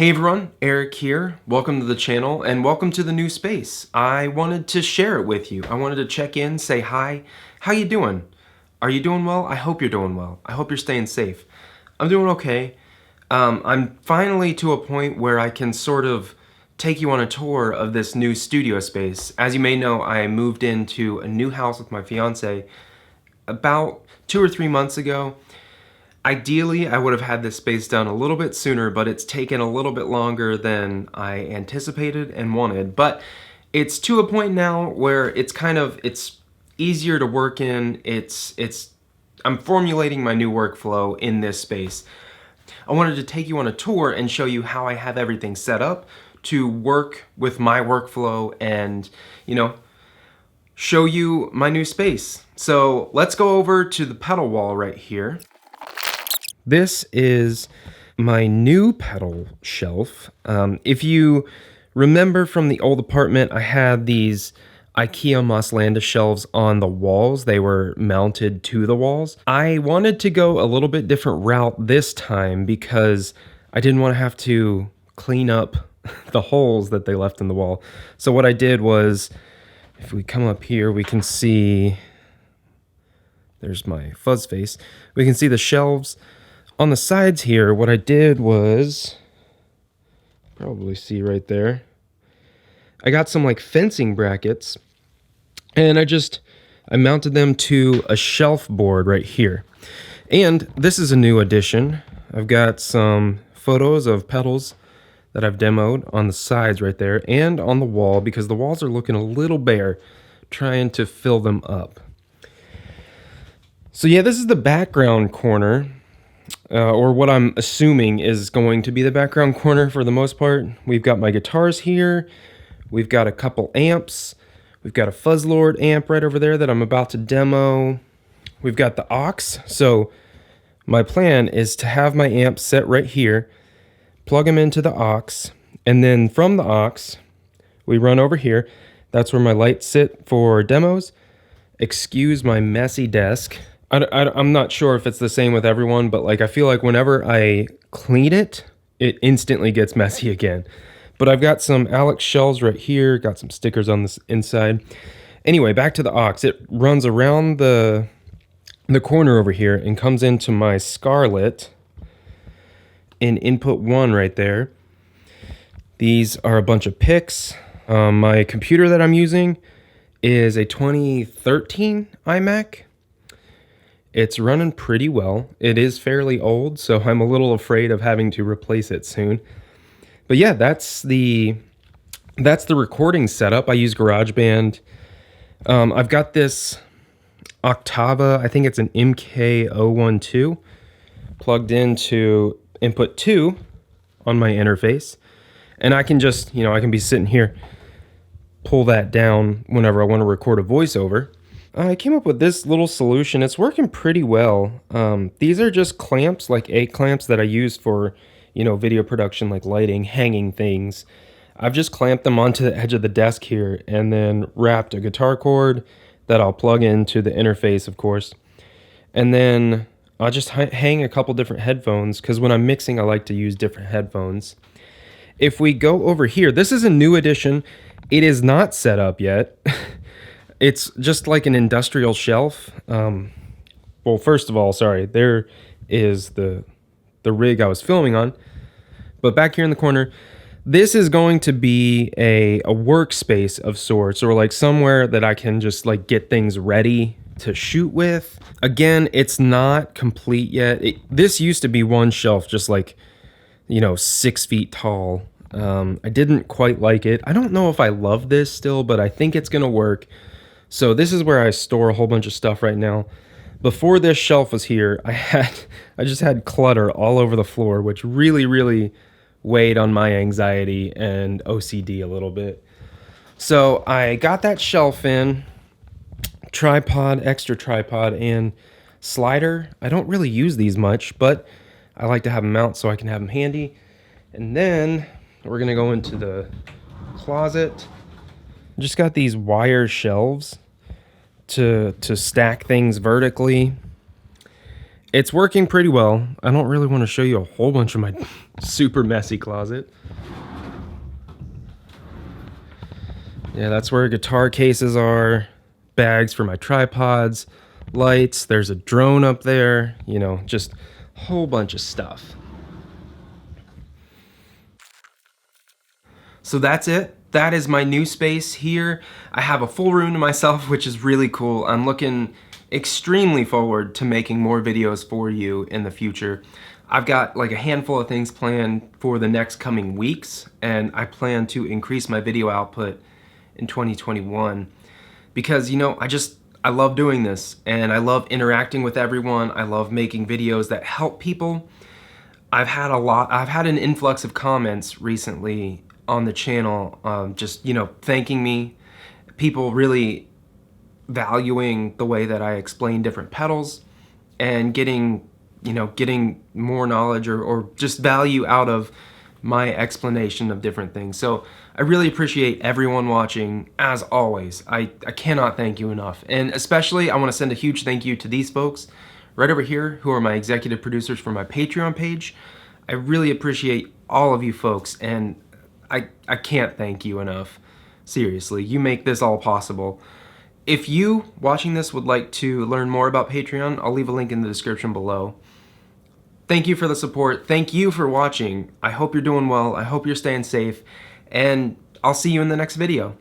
Hey everyone, Eric here. Welcome to the channel and welcome to the new space. I wanted to share it with you. I wanted to check in, say hi. How you doing? Are you doing well? I hope you're doing well. I hope you're staying safe. I'm doing okay. I'm finally to a point where I can sort of take you on a tour of this new studio space. As you may know, I moved into a new house with my fiance about 2 or 3 months ago. Ideally, I would have had this space done a little bit sooner, but it's taken a little bit longer than I anticipated and wanted. But it's to a point now where it's easier to work in. I'm formulating my new workflow in this space. I wanted to take you on a tour and show you how I have everything set up to work with my workflow and, show you my new space. So let's go over to the pedal wall right here. This is my new pedal shelf. If you remember from the old apartment, I had these IKEA Moslanda shelves on the walls. They were mounted to the walls. I wanted to go a little bit different route this time because I didn't want to have to clean up the holes that they left in the wall. So what I did was, if we come up here, we can see, there's my fuzz face. We can see the shelves. On the sides here, what I did was, probably see right there, I got some like fencing brackets and I mounted them to a shelf board right here. And this is a new addition. I've got some photos of pedals that I've demoed on the sides right there and on the wall because the walls are looking a little bare, trying to fill them up. So yeah, this is the background corner. Or what I'm assuming is going to be the background corner for the most part. We've got my guitars here. We've got a couple amps. We've got a Fuzzlord amp right over there that I'm about to demo. We've got the aux. So my plan is to have my amp set right here, plug them into the aux, and then from the aux, we run over here. That's where my lights sit for demos. Excuse my messy desk. I'm not sure if it's the same with everyone, but like I feel like whenever I clean it, it instantly gets messy again. But I've got some Alex shells right here, got some stickers on this inside. Anyway, back to the aux. It runs around the corner over here and comes into my Scarlett in input 1 right there. These are a bunch of picks. My computer that I'm using is a 2013 iMac. It's running pretty well. It is fairly old, so I'm a little afraid of having to replace it soon. But yeah, that's the recording setup. I use GarageBand. I've got this Octava, I think it's an MK012, plugged into input 2 on my interface. And I can just, I can be sitting here, pull that down whenever I want to record a voiceover. I came up with this little solution. It's working pretty well. These are just clamps, like A clamps that I use for, video production, like lighting, hanging things. I've just clamped them onto the edge of the desk here and then wrapped a guitar cord that I'll plug into the interface, of course. And then I'll just hang a couple different headphones because when I'm mixing, I like to use different headphones. If we go over here, this is a new addition. It is not set up yet. It's just like an industrial shelf. Well, first of all, sorry, there is the rig I was filming on. But back here in the corner, this is going to be a workspace of sorts, or like somewhere that I can just like get things ready to shoot with. Again, it's not complete yet. This used to be one shelf, just like, 6 feet tall. I didn't quite like it. I don't know if I love this still, but I think it's gonna work. So this is where I store a whole bunch of stuff right now. Before this shelf was here, I just had clutter all over the floor, which really, really weighed on my anxiety and OCD a little bit. So I got that shelf in, extra tripod, and slider. I don't really use these much, but I like to have them out so I can have them handy. And then we're gonna go into the closet. Just got these wire shelves to stack things vertically. It's working pretty well. I don't really want to show you a whole bunch of my super messy closet. Yeah, that's where guitar cases are, bags for my tripods, lights, there's a drone up there, you know, just a whole bunch of stuff. So that's it. That is my new space here. I have a full room to myself, which is really cool. I'm looking extremely forward to making more videos for you in the future. I've got like a handful of things planned for the next coming weeks, and I plan to increase my video output in 2021 because, you know, I love doing this and I love interacting with everyone. I love making videos that help people. I've had an influx of comments recently on the channel, just, you know, thanking me, people really valuing the way that I explain different pedals and getting, you know, getting more knowledge or just value out of my explanation of different things. So I really appreciate everyone watching, as always. I cannot thank you enough. And especially I want to send a huge thank you to these folks right over here who are my executive producers for my Patreon page. I really appreciate all of you folks, and I can't thank you enough. Seriously, you make this all possible. If you watching this would like to learn more about Patreon, I'll leave a link in the description below. Thank you for the support. Thank you for watching. I hope you're doing well. I hope you're staying safe, and I'll see you in the next video.